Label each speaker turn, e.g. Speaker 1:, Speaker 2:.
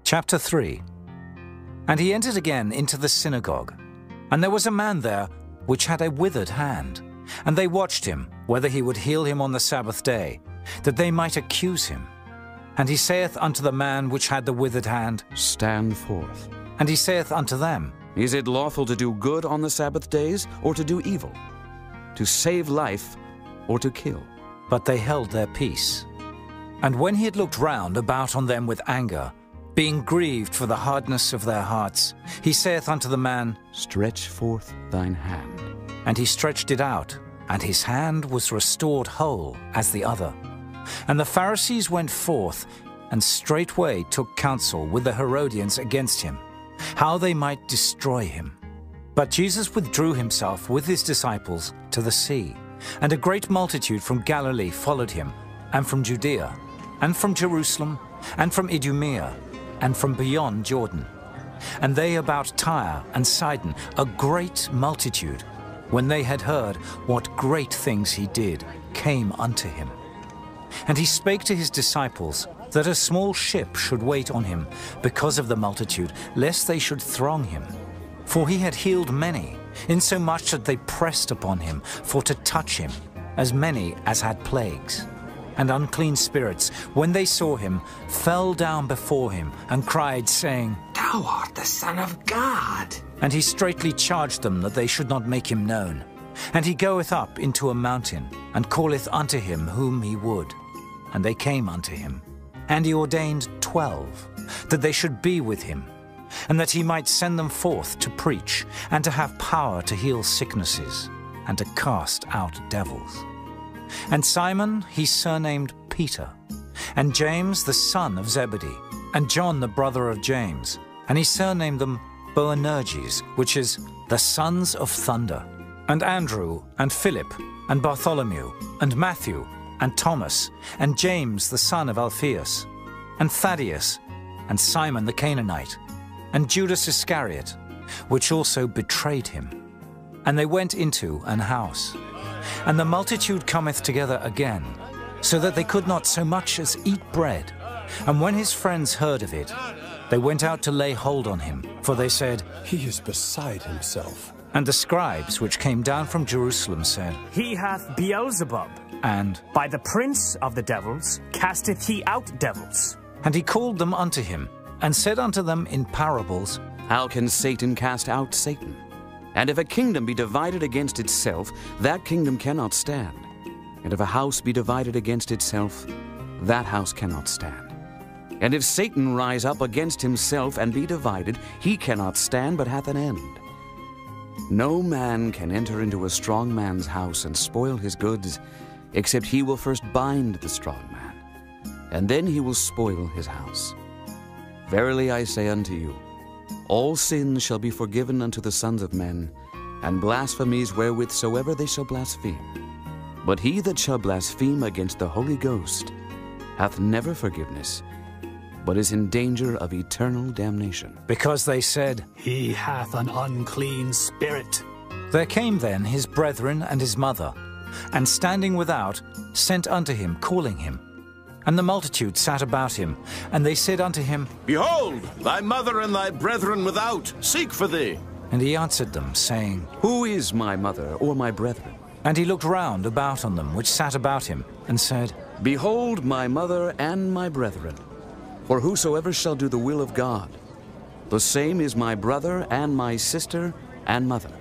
Speaker 1: Chapter 3. And he entered again into the synagogue, and there was a man there which had a withered hand. And they watched him, whether he would heal him on the Sabbath day, that they might accuse him. And he saith unto the man which had the withered hand,
Speaker 2: Stand forth.
Speaker 1: And he saith unto them,
Speaker 2: Is it lawful to do good on the Sabbath days, or to do evil? To save life, or to kill?
Speaker 1: But they held their peace. And when he had looked round about on them with anger, being grieved for the hardness of their hearts, he saith unto the man,
Speaker 2: Stretch forth thine hand.
Speaker 1: And he stretched it out, and his hand was restored whole as the other. And the Pharisees went forth, and straightway took counsel with the Herodians against him, how they might destroy him. But Jesus withdrew himself with his disciples to the sea, and a great multitude from Galilee followed him, and from Judea, and from Jerusalem, and from Idumea, and from beyond Jordan. And they about Tyre and Sidon, a great multitude, when they had heard what great things he did, came unto him. And he spake to his disciples that a small ship should wait on him because of the multitude, lest they should throng him. For he had healed many, insomuch that they pressed upon him for to touch him, as many as had plagues. And unclean spirits, when they saw him, fell down before him, and cried, saying,
Speaker 3: Thou art the Son of God.
Speaker 1: And he straitly charged them that they should not make him known. And he goeth up into a mountain, and calleth unto him whom he would. And they came unto him. And he ordained 12, that they should be with him, and that he might send them forth to preach, and to have power to heal sicknesses, and to cast out devils. And Simon he surnamed Peter, and James the son of Zebedee, and John the brother of James, and he surnamed them Boanerges, which is the sons of thunder, and Andrew, and Philip, and Bartholomew, and Mathew, and Thomas, and James the son of Alphaeus, and Thaddeus, and Simon the Canaanite, and Judas Iscariot, which also betrayed him. And they went into an house. And the multitude cometh together again, so that they could not so much as eat bread. And when his friends heard of it, they went out to lay hold on him, for they said,
Speaker 4: He is beside himself.
Speaker 1: And the scribes which came down from Jerusalem said,
Speaker 5: He hath Beelzebub,
Speaker 1: and
Speaker 5: by the prince of the devils casteth he out devils.
Speaker 1: And he called them unto him, and said unto them in parables,
Speaker 2: How can Satan cast out Satan? And if a kingdom be divided against itself, that kingdom cannot stand. And if a house be divided against itself, that house cannot stand. And if Satan rise up against himself and be divided, he cannot stand, but hath an end. No man can enter into a strong man's house and spoil his goods, except he will first bind the strong man, and then he will spoil his house. Verily I say unto you, all sins shall be forgiven unto the sons of men, and blasphemies wherewith soever they shall blaspheme. But he that shall blaspheme against the Holy Ghost hath never forgiveness, but is in danger of eternal damnation.
Speaker 1: because they said,
Speaker 3: He hath an unclean spirit.
Speaker 1: There came then his brethren and his mother, and standing without, sent unto him, calling him. And the multitude sat about him, and they said unto him,
Speaker 6: Behold, thy mother and thy brethren without seek for thee.
Speaker 1: And he answered them, saying,
Speaker 2: Who is my mother or my brethren?
Speaker 1: And he looked round about on them which sat about him, and said,
Speaker 2: Behold my mother and my brethren. For whosoever shall do the will of God, the same is my brother and my sister and mother.